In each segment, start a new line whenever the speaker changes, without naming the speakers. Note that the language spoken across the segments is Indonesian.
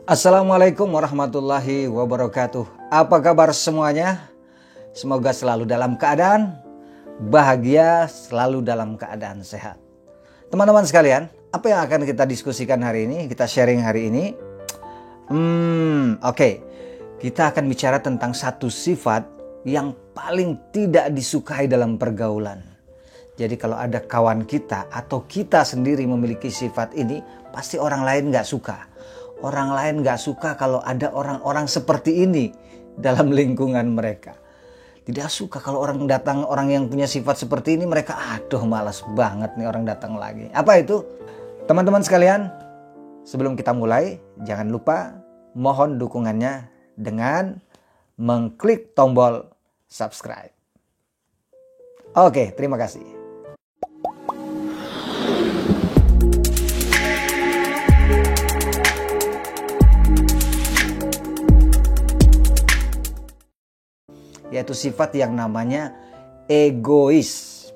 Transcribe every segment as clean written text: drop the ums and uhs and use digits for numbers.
Assalamualaikum warahmatullahi wabarakatuh. Apa kabar semuanya? Semoga selalu dalam keadaan bahagia, selalu dalam keadaan sehat. Teman-teman sekalian, apa yang akan kita diskusikan hari ini, kita sharing hari ini? Oke. Kita akan bicara tentang satu sifat yang paling tidak disukai dalam pergaulan. Jadi kalau ada kawan kita atau kita sendiri memiliki sifat ini, pasti orang lain gak suka. Orang lain gak suka kalau ada orang-orang seperti ini dalam lingkungan mereka. Tidak suka kalau orang datang, orang yang punya sifat seperti ini, mereka aduh malas banget nih orang datang lagi. Apa itu? Teman-teman sekalian, sebelum kita mulai, jangan lupa mohon dukungannya dengan mengklik tombol subscribe. Oke, terima kasih. Yaitu sifat yang namanya egois.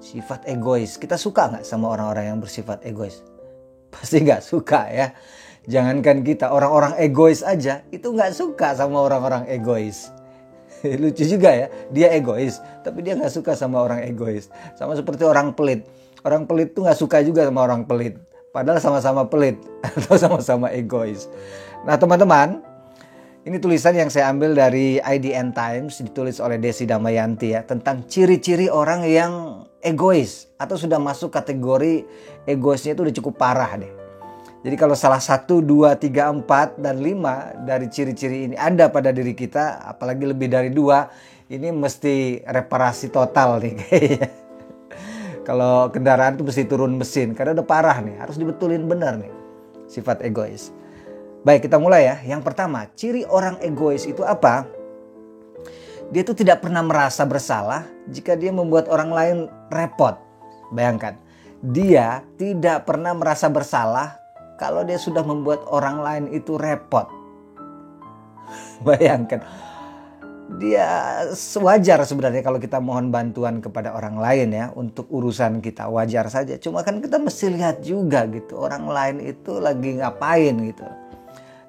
Sifat egois. Kita suka nggak sama orang-orang yang bersifat egois? Pasti nggak suka ya. Jangankan kita, orang-orang egois aja itu nggak suka sama orang-orang egois. Lucu juga ya, dia egois, tapi dia nggak suka sama orang egois. Sama seperti orang pelit. Orang pelit tuh nggak suka juga sama orang pelit. Padahal sama-sama pelit atau sama-sama egois. Nah teman-teman, ini tulisan yang saya ambil dari IDN Times, ditulis oleh Desi Damayanti ya, tentang ciri-ciri orang yang egois atau sudah masuk kategori egoisnya itu udah cukup parah deh. Jadi kalau salah 1, 2, 3, 4, dan 5 dari ciri-ciri ini ada pada diri kita, apalagi lebih dari 2, ini mesti reparasi total nih kayaknya. Kalau kendaraan itu mesti turun mesin, karena udah parah nih, harus dibetulin benar nih sifat egois. Baik, kita mulai ya. Yang pertama, ciri orang egois itu apa? Dia tuh tidak pernah merasa bersalah jika dia membuat orang lain repot. Bayangkan, dia tidak pernah merasa bersalah kalau dia sudah membuat orang lain itu repot. Bayangkan, dia wajar sebenarnya kalau kita mohon bantuan kepada orang lain ya untuk urusan kita, wajar saja. Cuma kan kita mesti lihat juga gitu, orang lain itu lagi ngapain gitu.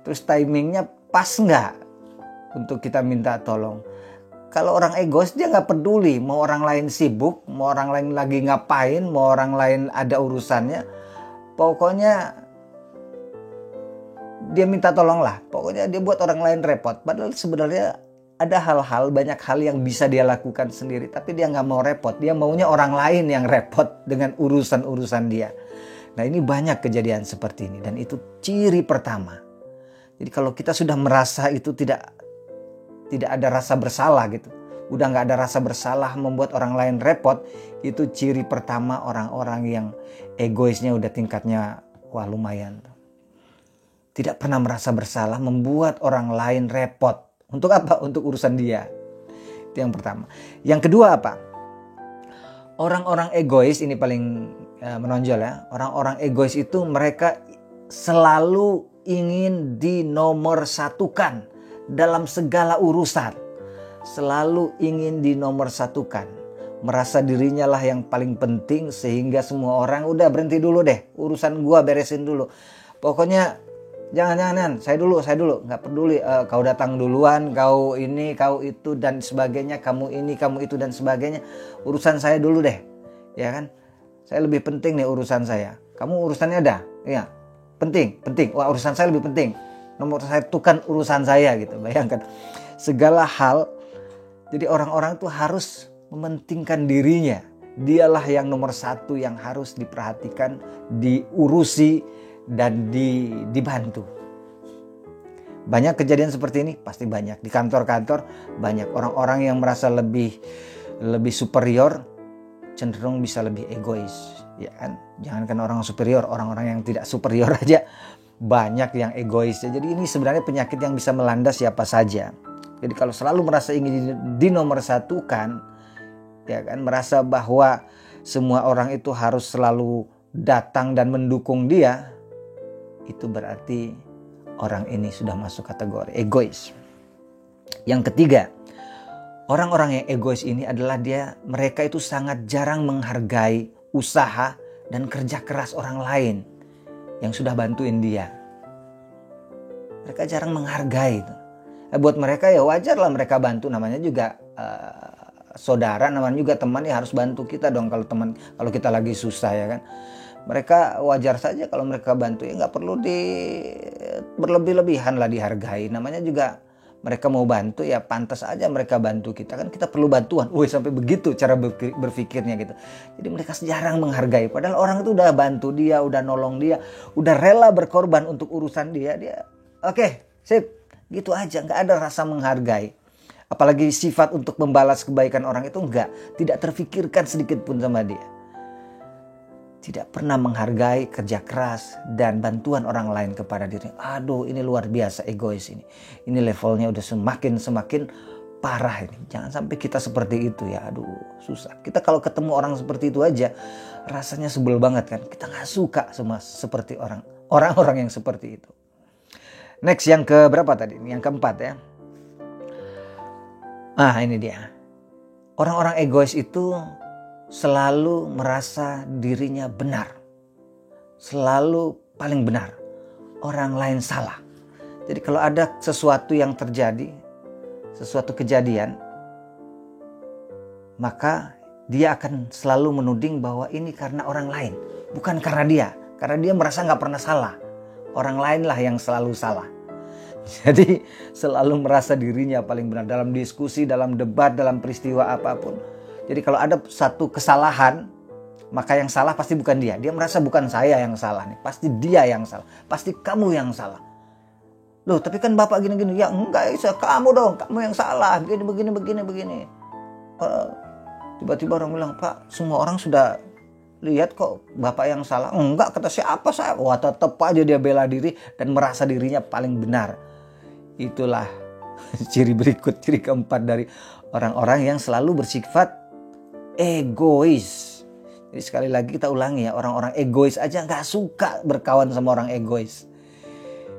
Terus timingnya pas nggak untuk kita minta tolong. Kalau orang egois dia nggak peduli mau orang lain sibuk, mau orang lain lagi ngapain, mau orang lain ada urusannya. Pokoknya dia minta tolong lah. Pokoknya dia buat orang lain repot. Padahal sebenarnya ada hal-hal, banyak hal yang bisa dia lakukan sendiri. Tapi dia nggak mau repot. Dia maunya orang lain yang repot dengan urusan-urusan dia. Nah ini banyak kejadian seperti ini. Dan itu ciri pertama. Jadi kalau kita sudah merasa itu tidak ada rasa bersalah gitu. Udah nggak ada rasa bersalah membuat orang lain repot. Itu ciri pertama orang-orang yang egoisnya udah tingkatnya wah lumayan. Tidak pernah merasa bersalah membuat orang lain repot. Untuk apa? Untuk urusan dia. Itu yang pertama. Yang kedua apa? Orang-orang egois ini paling menonjol ya. Orang-orang egois itu mereka selalu ingin dinomorsatukan dalam segala urusan. Selalu ingin dinomorsatukan. Merasa dirinya lah yang paling penting sehingga semua orang udah berhenti dulu deh. Urusan gua beresin dulu. Pokoknya jangan, saya dulu, nggak peduli kau datang duluan, kau ini, kau itu dan sebagainya, kamu ini, kamu itu dan sebagainya. Urusan saya dulu deh, ya kan? Saya lebih penting nih urusan saya. Kamu urusannya ada, ya, penting. Wah urusan saya lebih penting. Nomor saya itu kan urusan saya gitu. Bayangkan segala hal. Jadi orang-orang tuh harus mementingkan dirinya. Dialah yang nomor satu yang harus diperhatikan, diurusi dan dibantu. Banyak kejadian seperti ini, pasti banyak. Di kantor-kantor banyak orang-orang yang merasa lebih superior, cenderung bisa lebih egois, ya kan? Jangankan orang superior, orang-orang yang tidak superior aja banyak yang egois. Jadi ini sebenarnya penyakit yang bisa melanda siapa saja. Jadi kalau selalu merasa ingin dinomorsatukan, ya kan, merasa bahwa semua orang itu harus selalu datang dan mendukung dia, itu berarti orang ini sudah masuk kategori egois. Yang ketiga, orang-orang yang egois ini adalah mereka itu sangat jarang menghargai usaha dan kerja keras orang lain yang sudah bantuin dia. Mereka jarang menghargai itu. Buat mereka ya wajar lah mereka bantu, namanya juga saudara, namanya juga teman, ya harus bantu kita dong kalau kita lagi susah ya kan. Mereka wajar saja kalau mereka bantu, ya nggak perlu berlebih-lebihan lah dihargai. Namanya juga mereka mau bantu, ya pantas aja mereka bantu kita kan, kita perlu bantuan. Sampai begitu cara berpikirnya gitu. Jadi mereka jarang menghargai, padahal orang itu udah bantu dia, udah nolong dia, udah rela berkorban untuk urusan dia oke, sip, gitu aja, nggak ada rasa menghargai. Apalagi sifat untuk membalas kebaikan orang itu tidak terfikirkan sedikit pun sama dia. Tidak pernah menghargai kerja keras dan bantuan orang lain kepada dirinya. Aduh, ini luar biasa egois ini. Ini levelnya udah semakin parah ini. Jangan sampai kita seperti itu ya. Aduh, susah. Kita kalau ketemu orang seperti itu aja rasanya sebel banget kan. Kita nggak suka sama seperti orang-orang yang seperti itu. Next, yang ke berapa tadi? Yang keempat ya. Ini dia. Orang-orang egois itu selalu merasa dirinya benar. Selalu paling benar. Orang lain salah. Jadi kalau ada sesuatu yang terjadi, sesuatu kejadian, maka dia akan selalu menuding bahwa ini karena orang lain. Bukan karena dia. Karena dia merasa gak pernah salah. Orang lain lah yang selalu salah. Jadi selalu merasa dirinya paling benar dalam diskusi, dalam debat, dalam peristiwa apapun. Jadi kalau ada satu kesalahan, maka yang salah pasti bukan dia. Dia merasa bukan saya yang salah nih, pasti dia yang salah, pasti kamu yang salah. Loh, tapi kan bapak gini-gini. Ya enggak, kamu dong, kamu yang salah. Begini. Tiba-tiba orang bilang, Pak, semua orang sudah lihat kok bapak yang salah. Enggak, kata siapa saya. Wah, tetap aja dia bela diri dan merasa dirinya paling benar. Itulah ciri keempat dari orang-orang yang selalu bersifat egois. Jadi sekali lagi kita ulangi ya, orang-orang egois aja gak suka berkawan sama orang egois.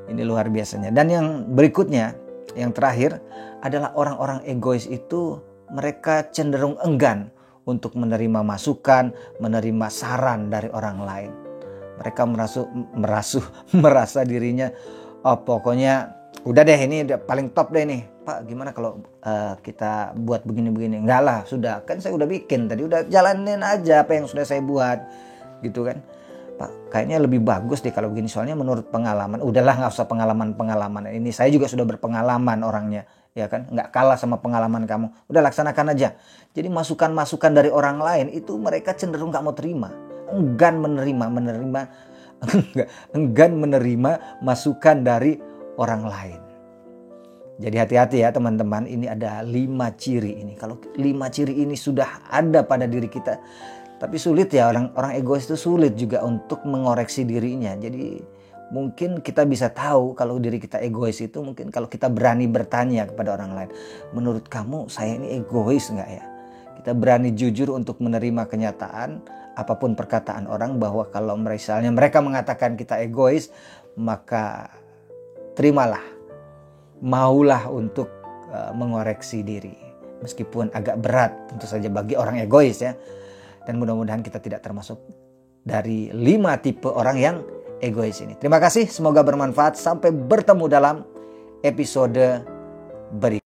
Ini luar biasanya. Dan yang berikutnya, yang terakhir adalah orang-orang egois itu mereka cenderung enggan untuk menerima masukan, menerima saran dari orang lain. Mereka merasa dirinya, pokoknya udah deh, ini udah paling top deh nih. Pak, gimana kalau kita buat begini-begini? Enggak lah, sudah. Kan saya udah bikin tadi, udah jalanin aja apa yang sudah saya buat. Gitu kan. Pak, kayaknya lebih bagus deh kalau begini. Soalnya menurut pengalaman, udahlah nggak usah pengalaman. Ini saya juga sudah berpengalaman orangnya. Ya kan, nggak kalah sama pengalaman kamu. Udah laksanakan aja. Jadi masukan-masukan dari orang lain itu mereka cenderung nggak mau terima. Enggan menerima masukan dari orang lain. Jadi hati-hati ya teman-teman, ini ada 5 ciri ini. Kalau 5 ciri ini sudah ada pada diri kita, tapi sulit ya, orang egois itu sulit juga untuk mengoreksi dirinya. Jadi mungkin kita bisa tahu kalau diri kita egois itu mungkin kalau kita berani bertanya kepada orang lain. Menurut kamu saya ini egois enggak ya? Kita berani jujur untuk menerima kenyataan apapun perkataan orang, bahwa kalau misalnya mereka mengatakan kita egois, maka terimalah, maulah untuk mengoreksi diri. Meskipun agak berat tentu saja bagi orang egois ya. Dan mudah-mudahan kita tidak termasuk dari 5 tipe orang yang egois ini. Terima kasih, semoga bermanfaat. Sampai bertemu dalam episode berikutnya.